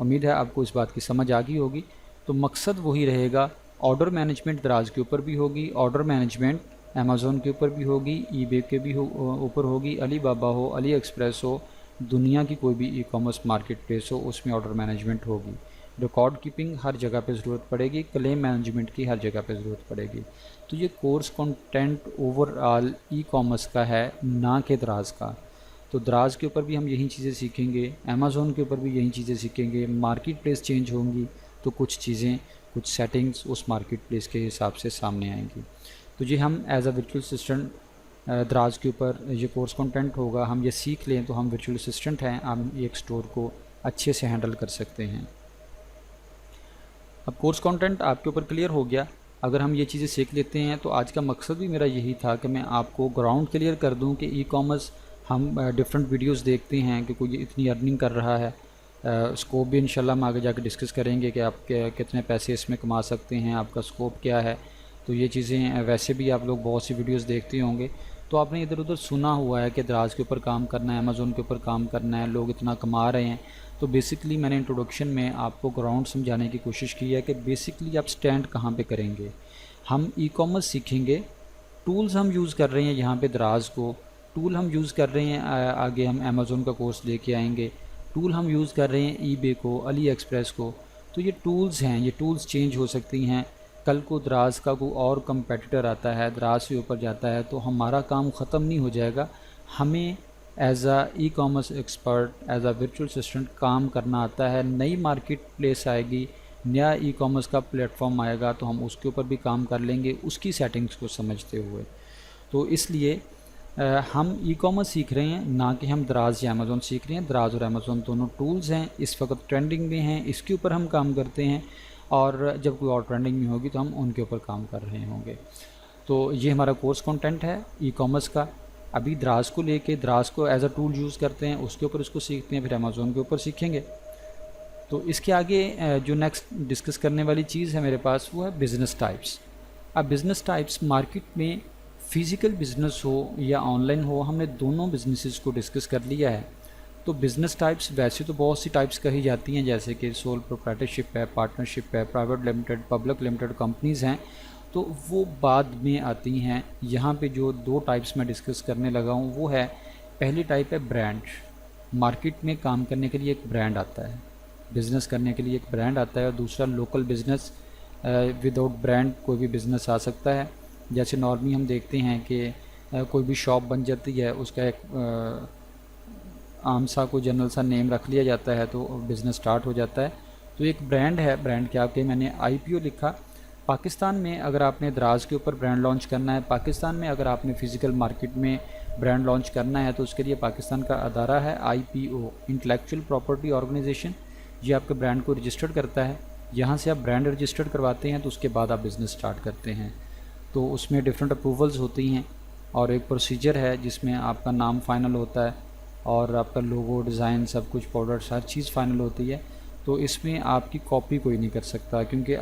उम्मीद है आपको इस बात की समझ आ गई होगी। तो मकसद वही रहेगा। ऑर्डर मैनेजमेंट दराज के ऊपर भी होगी, ऑर्डर मैनेजमेंट अमेज़ोन के ऊपर भी होगी, ईबे के भी ऊपर होगी, अली बाबा हो, अली एक्सप्रेस हो, दुनिया की कोई भी ई कॉमर्स मार्केट प्लेस हो, उसमें ऑर्डर मैनेजमेंट होगी। रिकॉर्ड कीपिंग हर जगह पे ज़रूरत पड़ेगी, क्लेम मैनेजमेंट की हर जगह पे ज़रूरत पड़ेगी। तो ये course content overall e commerce का है, ना कि दराज का। तो दराज के ऊपर भी हम यही चीज़ें सीखेंगे, अमेज़ोन के ऊपर भी यही चीज़ें सीखेंगे। मार्केट प्लेस चेंज होंगी तो कुछ चीज़ें, कुछ सेटिंग्स उस मार्केट प्लेस के हिसाब से सामने आएंगी। तो ये हम एज अ वर्चुअल असिस्टेंट दराज के ऊपर ये कोर्स कंटेंट होगा। हम ये सीख लें तो हम वर्चुअल असिस्टेंट हैं, हम एक स्टोर को अच्छे से हैंडल कर सकते हैं। अब कोर्स कंटेंट आपके ऊपर क्लियर हो गया। अगर हम ये चीज़ें सीख लेते हैं तो आज का मकसद भी मेरा यही था कि मैं आपको ग्राउंड क्लियर कर दूं कि ई कॉमर्स हम डिफरेंट वीडियोस देखते हैं कि कोई इतनी अर्निंग कर रहा है। स्कोप भी इंशाल्लाह हम आगे जाके डिस्कस करेंगे कि आप कितने पैसे इसमें कमा सकते हैं, आपका स्कोप क्या है। तो ये चीज़ें वैसे भी आप लोग बहुत सी वीडियोस देखते होंगे, तो आपने इधर उधर सुना हुआ है कि दराज के ऊपर काम करना है, अमेज़ोन के ऊपर काम करना है, लोग इतना कमा रहे हैं। तो बेसिकली मैंने इंट्रोडक्शन में आपको ग्राउंड समझाने की कोशिश की है कि बेसिकली आप स्टैंड कहाँ पे करेंगे। हम ई कॉमर्स सीखेंगे, टूल्स हम यूज़ कर रहे हैं यहाँ पे दराज को, टूल हम यूज़ कर रहे हैं, आगे हम अमेज़ोन का कोर्स लेके आएंगे। टूल हम यूज़ कर रहे हैं ईबे को, अली एक्सप्रेस को। तो ये टूल्स हैं, ये टूल्स चेंज हो सकती हैं। कल को दराज का कोई और कंपेटिटर आता है, दराज से ऊपर जाता है, तो हमारा काम ख़त्म नहीं हो जाएगा। हमें एज आ ई कॉमर्स एक्सपर्ट, एज आ वर्चुअल असिस्टेंट काम करना आता है। नई मार्केट प्लेस आएगी, नया ई कॉमर्स का प्लेटफॉर्म आएगा, तो हम उसके ऊपर भी काम कर लेंगे उसकी सेटिंग्स को समझते हुए। तो इसलिए हम ई कॉमर्स सीख रहे हैं, ना कि हम दराज या अमेज़ोन सीख रहे हैं। दराज और अमेज़ोन दोनों टूल्स हैं, इस वक्त ट्रेंडिंग में हैं, इसके ऊपर हम काम करते हैं। और जब कोई और ट्रेंडिंग में होगी तो हम उनके ऊपर काम कर रहे होंगे। तो ये हमारा कोर्स कंटेंट है ई कॉमर्स का। अभी दराज को लेके, दराज को एज अ टूल यूज़ करते हैं, उसके ऊपर इसको सीखते हैं, फिर अमेज़ोन के ऊपर सीखेंगे। तो इसके आगे जो नेक्स्ट डिस्कस करने वाली चीज़ है मेरे पास, वो है बिज़नेस टाइप्स। अब बिज़नेस टाइप्स मार्केट में फ़िज़िकल बिज़नेस हो या ऑनलाइन हो, हमने दोनों बिज़नेसेस को डिस्कस कर लिया है। तो बिज़नेस टाइप्स वैसे तो बहुत सी टाइप्स कही जाती हैं, जैसे कि सोल प्रोप्राइटरशिप है, पार्टनरशिप है, private limited, public limited companies हैं, तो वो बाद में आती हैं। यहाँ पे जो दो टाइप्स मैं डिस्कस करने लगा हूँ वो है, पहली टाइप है ब्रांड। मार्केट में काम करने के लिए एक ब्रांड आता है, बिज़नेस करने के लिए एक ब्रांड आता है। और दूसरा लोकल बिज़नेस, विदाउट ब्रांड कोई भी बिज़नेस आ सकता है। जैसे नॉर्मली हम देखते हैं कि कोई भी शॉप बन जाती है, उसका एक आम सा कोई जनरल सा नेम रख लिया जाता है, तो बिज़नेस स्टार्ट हो जाता है। तो एक ब्रांड है, ब्रांड के आगे मैंने IPO लिखा। पाकिस्तान में अगर आपने दराज के ऊपर ब्रांड लॉन्च करना है, पाकिस्तान में अगर आपने फ़िज़िकल मार्केट में ब्रांड लॉन्च करना है, तो उसके लिए पाकिस्तान का अदारा है IPO, इंटेलेक्चुअल प्रॉपर्टी ऑर्गेनाइजेशन। ये आपके ब्रांड को रजिस्टर्ड करता है। यहाँ से आप ब्रांड रजिस्टर्ड करवाते हैं, तो उसके बाद आप बिज़नेस स्टार्ट करते हैं। तो उसमें डिफरेंट अप्रूवल्स होती हैं और एक प्रोसीजर है जिसमें आपका नाम फाइनल होता है और आपका लोगो, डिज़ाइन, सब कुछ, प्रोडक्ट्स, हर चीज़ फाइनल होती है। तो इसमें आपकी कॉपी कोई नहीं कर सकता, क्योंकि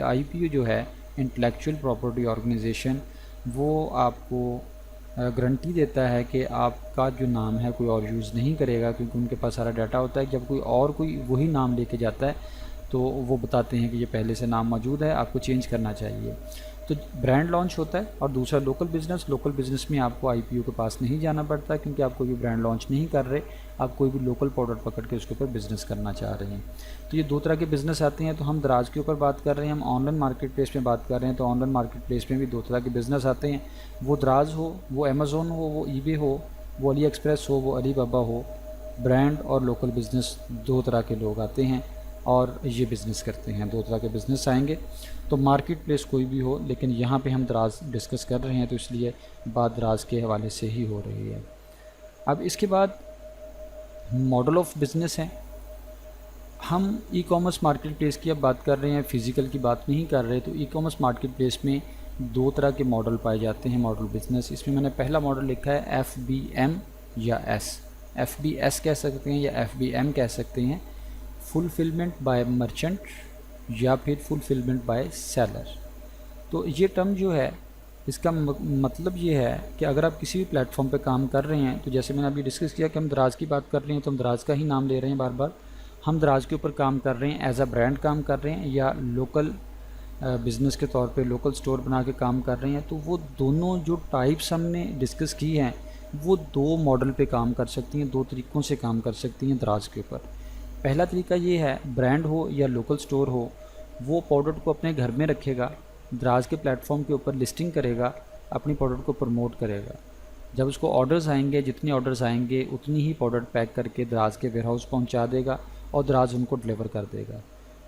IPO जो है, इंटेलेक्चुअल प्रॉपर्टी ऑर्गेनाइजेशन, वो आपको गारंटी देता है कि आपका जो नाम है कोई और यूज़ नहीं करेगा, क्योंकि उनके पास सारा डाटा होता है। जब कोई वही नाम लेके जाता है तो वो बताते हैं कि ये पहले से नाम मौजूद है, आपको चेंज करना चाहिए। तो ब्रांड लॉन्च होता है। और दूसरा लोकल बिज़नेस में आपको IPO के पास नहीं जाना पड़ता, क्योंकि आप कोई भी ब्रांड लॉन्च नहीं कर रहे, आप कोई भी लोकल प्रोडक्ट पकड़ के उसके ऊपर बिज़नेस करना चाह रहे हैं। तो ये दो तरह के बिज़नेस आते हैं। तो हम दराज के ऊपर बात कर रहे हैं, हम ऑनलाइन मार्केट प्लेस में बात कर रहे हैं। तो ऑनलाइन मार्केट प्लेस में भी दो तरह के बिज़नेस आते हैं। वो दराज हो, वो अमेज़ोन हो, वो ईबे हो, वो अली एक्सप्रेस हो, वो अली बाबा हो। ब्रांड और लोकल बिज़नेस दो तरह के लोग आते हैं और ये बिज़नेस करते हैं। दो तरह के बिज़नेस आएंगे। तो मार्केट प्लेस कोई भी हो, लेकिन यहाँ पे हम दराज डिस्कस कर रहे हैं, तो इसलिए बात दराज के हवाले से ही हो रही है। अब इसके बाद मॉडल ऑफ बिज़नेस हैं। हम ई कॉमर्स मार्केट प्लेस की अब बात कर रहे हैं, फ़िज़िकल की बात नहीं कर रहे। तो ई कॉमर्स मार्केट प्लेस में दो तरह के मॉडल पाए जाते हैं, मॉडल बिज़नेस। इसमें मैंने पहला मॉडल लिखा है FBM या S। FBS कह सकते हैं या FBM कह सकते हैं, फुलफिलमेंट बाय मर्चेंट या फिर फुलफिलमेंट बाय सेलर। तो ये टर्म जो है इसका मतलब ये है कि अगर आप किसी भी प्लेटफॉर्म पे काम कर रहे हैं, तो जैसे मैंने अभी डिस्कस किया कि हम दराज की बात कर रहे हैं तो हम दराज का ही नाम ले रहे हैं बार बार। हम दराज के ऊपर काम कर रहे हैं, एज अ ब्रांड काम कर रहे हैं या लोकल बिज़नेस के तौर पे लोकल स्टोर बना के काम कर रहे हैं, तो वो दोनों जो टाइप्स हमने डिस्कस की हैं वो दो मॉडल पे काम कर सकती हैं, दो तरीक़ों से काम कर सकती हैं दराज के ऊपर। पहला तरीका ये है, ब्रांड हो या लोकल स्टोर हो, वो प्रोडक्ट को अपने घर में रखेगा, दराज के प्लेटफॉर्म के ऊपर लिस्टिंग करेगा, अपनी प्रोडक्ट को प्रमोट करेगा। जब उसको ऑर्डर्स आएंगे, जितने ऑर्डर्स आएंगे उतनी ही प्रोडक्ट पैक करके दराज के वेयरहाउस पहुंचा देगा और दराज उनको डिलीवर कर देगा।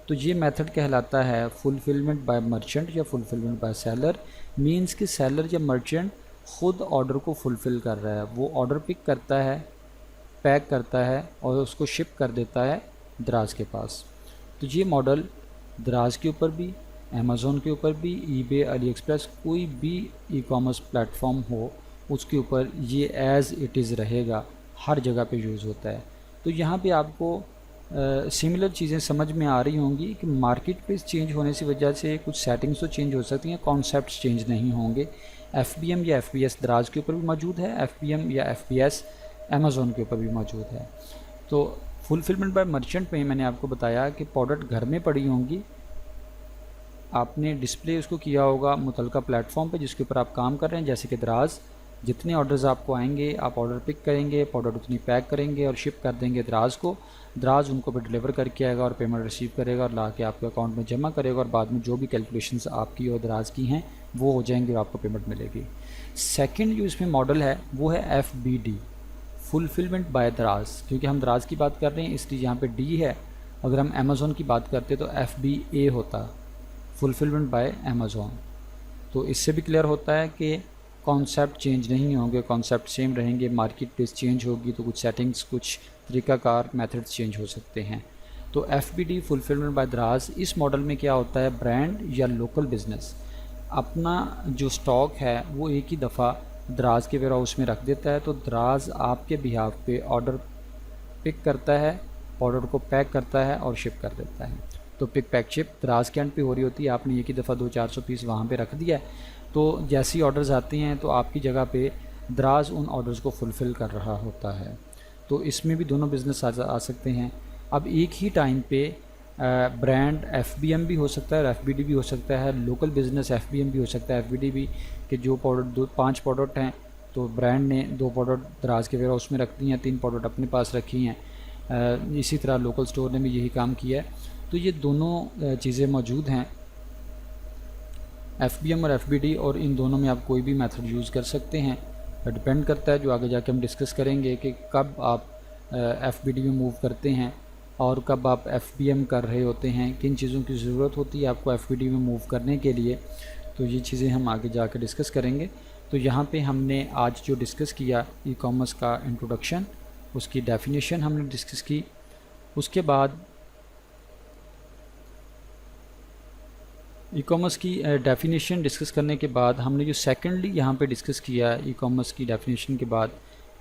तो ये मेथड कहलाता है फुलफिलमेंट बाय मर्चेंट या फुलफिलमेंट बाय सेलर। मींस कि सेलर या मर्चेंट खुद ऑर्डर को फुलफ़िल कर रहा है, वो ऑर्डर पिक करता है, पैक करता है और उसको शिप कर देता है दराज के पास। तो ये मॉडल दराज के ऊपर भी, अमेज़ॉन के ऊपर भी, ईबे, अली एक्सप्रेस, कोई भी ई कॉमर्स प्लेटफॉर्म हो उसके ऊपर ये एज़ इट इज़ रहेगा, हर जगह पे यूज़ होता है। तो यहाँ पे आपको सिमिलर चीज़ें समझ में आ रही होंगी कि मार्केट प्लेस चेंज होने की वजह से कुछ सेटिंग्स तो चेंज हो सकती हैं, कॉन्सेप्ट्स चेंज नहीं होंगे। FBM या FBS दराज के ऊपर भी मौजूद है, FBM या FBS अमेज़ॉन के ऊपर भी मौजूद है। तो फुलफिलमेंट बाय मर्चेंट में मैंने आपको बताया कि प्रोडक्ट घर में पड़ी होंगी, आपने डिस्प्ले उसको किया होगा मुतलका प्लेटफॉर्म पे जिसके ऊपर आप काम कर रहे हैं, जैसे कि दराज। जितने ऑर्डर्स आपको आएंगे आप ऑर्डर पिक करेंगे, प्रोडक्ट उतनी पैक करेंगे और शिप कर देंगे दराज को। दराज उनको भी डिलीवर करके आएगा और पेमेंट रिसीव करेगा और ला के आपके अकाउंट में जमा करेगा और बाद में जो भी कैलकुलेशंस आपकी और दराज की हैं वो हो जाएंगे और आपको पेमेंट मिलेगी। सेकंड जो इसमें मॉडल है वो है FBD, फुलफिलमेंट बाय दराज। क्योंकि हम दराज की बात कर रहे हैं इसलिए यहाँ पे D है। अगर हम अमेज़ॉन की बात करते तो FBA होता, फुलफिलमेंट बाय अमेज़ॉन। तो इससे भी क्लियर होता है कि कॉन्सेप्ट चेंज नहीं होंगे, कॉन्सेप्ट सेम रहेंगे। मार्केट प्लेस चेंज होगी तो कुछ सेटिंग्स, कुछ तरीक़ाकार, मेथड्स चेंज हो सकते हैं। तो FBD फुलफिलमेंट बाय दराज, इस मॉडल में क्या होता है, ब्रांड या लोकल बिज़नेस अपना जो स्टॉक है वो एक ही दफ़ा दराज के वेयर हाउस में रख देता है। तो दराज आपके बिहाफ पे ऑर्डर पिक करता है, ऑर्डर को पैक करता है और शिप कर देता है। तो पिक पैक शिप दराज के एंड पे हो रही होती है, आपने एक ही दफ़ा 200-400 पीस वहाँ पे रख दिया है। तो जैसे ही ऑर्डर्स आते हैं तो आपकी जगह पे दराज उन ऑर्डर्स को फुलफ़िल कर रहा होता है। तो इसमें भी दोनों बिज़नेस आ सकते हैं। अब एक ही टाइम पे ब्रांड FBM भी हो सकता है और FBD भी हो सकता है, लोकल बिज़नेस FBM भी हो सकता है, FBD भी, कि जो प्रोडक्ट 5 प्रोडक्ट हैं तो ब्रांड ने 2 प्रोडक्ट दराज के वेयर हाउस में रख दी हैं, 3 प्रोडक्ट अपने पास रखी हैं। इसी तरह लोकल स्टोर ने भी यही काम किया है। तो ये दोनों चीज़ें मौजूद हैं, FBM और FBD, और इन दोनों में आप कोई भी मेथड यूज़ कर सकते हैं। डिपेंड करता है, जो आगे जाके हम डिस्कस करेंगे कि कब आप FBD में मूव करते हैं और कब आप FBM कर रहे होते हैं, किन चीज़ों की ज़रूरत होती है आपको FBD में मूव करने के लिए। तो ये चीज़ें हम आगे जाकर डिस्कस करेंगे। तो यहाँ पे हमने आज जो डिस्कस किया ई कॉमर्स का इंट्रोडक्शन, उसकी डेफिनेशन हमने डिस्कस की। उसके बाद ई कॉमर्स की डेफिनेशन डिस्कस करने के बाद हमने जो सेकेंडली यहाँ पे डिस्कस किया ई कॉमर्स की डेफिनेशन के बाद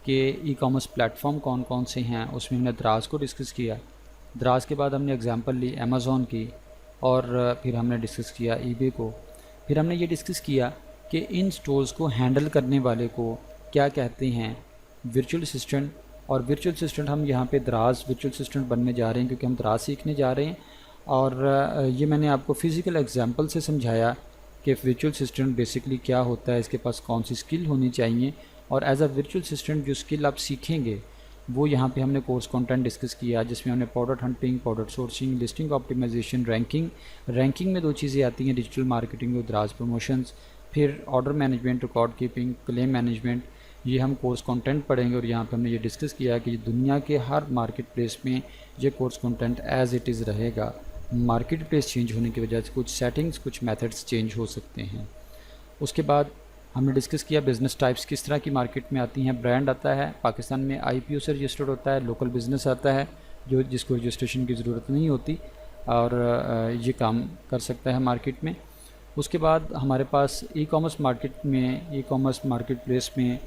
कि ई कॉमर्स प्लेटफॉर्म कौन कौन से हैं, उसमें हमने दराज को डिस्कस किया। दराज के बाद हमने एग्जांपल ली अमेज़ॉन की और फिर हमने डिस्कस किया ईबे को। फिर हमने ये डिस्कस किया कि इन स्टोर्स को हैंडल करने वाले को क्या कहते हैं, वर्चुअल असिस्टेंट। और वर्चुअल असिस्टेंट हम यहाँ पे दराज वर्चुअल असिस्टेंट बनने जा रहे हैं क्योंकि हम दराज सीखने जा रहे हैं। और ये मैंने आपको फ़िज़िकल एग्जांपल से समझाया कि वर्चुअल असिस्टेंट बेसिकली क्या होता है, इसके पास कौन सी स्किल होनी चाहिए, और एज अ वर्चुअल असिस्टेंट जो स्किल आप सीखेंगे वो यहाँ पे हमने कोर्स कंटेंट डिस्कस किया, जिसमें हमने product hunting, product sourcing, listing optimisation, ranking में 2 चीज़ें आती हैं, डिजिटल मार्केटिंग और दराज प्रमोशंस। फिर order management, record keeping, claim management, ये हम कोर्स कंटेंट पढ़ेंगे। और यहाँ पे हमने ये डिस्कस किया कि दुनिया के हर मार्केट प्लेस में ये course content as it is रहेगा। मार्केट प्लेस चेंज होने की वजह से कुछ सेटिंग्स, कुछ मेथड्स चेंज हो सकते हैं। उसके बाद हमने डिस्कस किया बिज़नेस टाइप्स किस तरह की मार्केट में आती हैं। ब्रांड आता है पाकिस्तान में आईपीओ से रजिस्टर्ड होता है, लोकल बिज़नेस आता है जो जिसको रजिस्ट्रेशन की ज़रूरत नहीं होती और ये काम कर सकता है मार्केट में। उसके बाद हमारे पास ई कॉमर्स मार्केट में, ई कॉमर्स मार्केट प्लेस में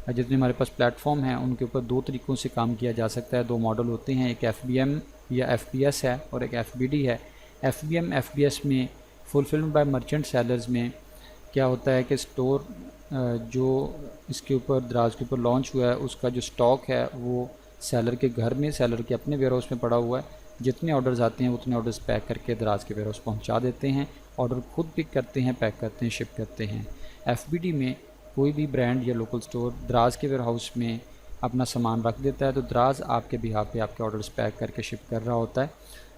जितने हमारे पास प्लेटफॉर्म हैं उनके ऊपर दो तरीक़ों से काम किया जा सकता है। दो मॉडल होते हैं, एक एफबीएम या एफपीएस है और एक एफबीडी है। एफबीएम एफबीएस में फुलफिल्ड बाय मर्चेंट सेलर्स में क्या होता है कि स्टोर जो इसके ऊपर दराज के ऊपर लॉन्च हुआ है उसका जो स्टॉक है वो सेलर के घर में, सेलर के अपने वेयर हाउस में पड़ा हुआ है। जितने ऑर्डर्स आते हैं उतने ऑर्डर्स पैक करके दराज के वेयर हाउस पहुँचा देते हैं। ऑर्डर खुद पिक करते हैं, पैक करते हैं, शिप करते हैं। एफबीडी में कोई भी ब्रांड या लोकल स्टोर दराज के वेयर हाउस में अपना सामान रख देता है तो दराज आपके बिहाफ पे आपके ऑर्डर्स पैक करके शिप कर रहा होता है।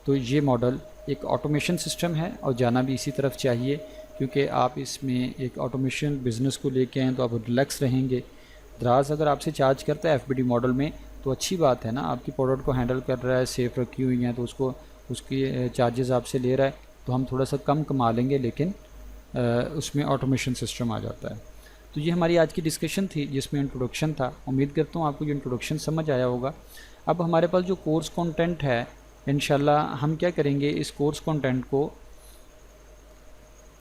तो ये मॉडल एक ऑटोमेशन सिस्टम है और जाना भी इसी तरफ चाहिए, क्योंकि आप इसमें एक ऑटोमेशन बिज़नेस को लेके आएँ तो आप रिलैक्स रहेंगे। दराज अगर आपसे चार्ज करता है एफबीडी मॉडल में तो अच्छी बात है ना, आपकी प्रोडक्ट को हैंडल कर रहा है, सेफ़ रखी हुई हैं तो उसको उसकी चार्जेस आपसे ले रहा है तो हम थोड़ा सा कम कमा लेंगे, लेकिन उसमें ऑटोमेशन सिस्टम आ जाता है। तो ये हमारी आज की डिस्कशन थी जिसमें इंट्रोडक्शन था। उम्मीद करता हूँ आपको ये इंट्रोडक्शन समझ आया होगा। अब हमारे पास जो कोर्स कंटेंट है, इंशाल्लाह हम क्या करेंगे, इस कोर्स कंटेंट को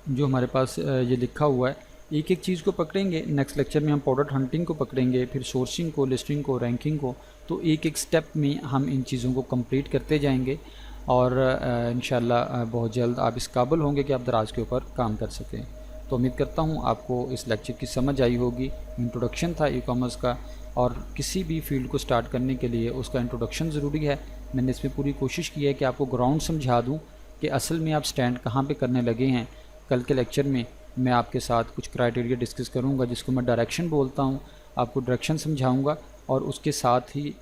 जो हमारे पास ये लिखा हुआ है एक एक चीज़ को पकड़ेंगे। नेक्स्ट लेक्चर में हम प्रोडक्ट हंटिंग को पकड़ेंगे, फिर सोर्सिंग को, लिस्टिंग को, रैंकिंग को। तो एक एक स्टेप में हम इन चीज़ों को कंप्लीट करते जाएंगे और इंशाल्लाह बहुत जल्द आप इस काबिल होंगे कि आप दराज के ऊपर काम कर सकें। तो उम्मीद करता हूँ आपको इस लेक्चर की समझ आई होगी। इंट्रोडक्शन था ई कॉमर्स का और किसी भी फील्ड को स्टार्ट करने के लिए उसका इंट्रोडक्शन ज़रूरी है। मैंने इसमें पूरी कोशिश की है कि आपको ग्राउंड समझा दूँ कि असल में आप स्टैंड कहाँ पे करने लगे हैं। कल के लेक्चर में मैं आपके साथ कुछ क्राइटेरिया डिस्कस करूँगा जिसको मैं डायरेक्शन बोलता हूँ, आपको डायरेक्शन समझाऊँगा और उसके साथ ही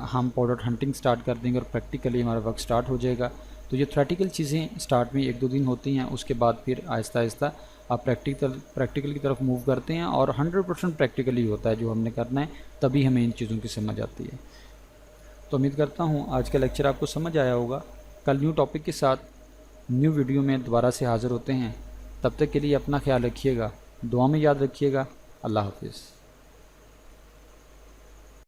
हम प्रोडक्ट हंटिंग स्टार्ट कर देंगे और प्रैक्टिकली हमारा वर्क स्टार्ट हो जाएगा। तो ये थ्योरेटिकल चीज़ें स्टार्ट में 1-2 दिन होती हैं, उसके बाद फिर आहिस्ता आहिस्ता आप प्रैक्टिकल की तरफ मूव करते हैं और 100% प्रैक्टिकली होता है जो हमने करना है, तभी हमें इन चीज़ों की समझ आती है। तो उम्मीद करता हूँ आज का लेक्चर आपको समझ आया होगा। कल न्यू टॉपिक के साथ न्यू वीडियो में दोबारा से हाज़िर होते हैं। तब तक के लिए अपना ख्याल रखिएगा, दुआ में याद रखिएगा। अल्लाह हाफिज़।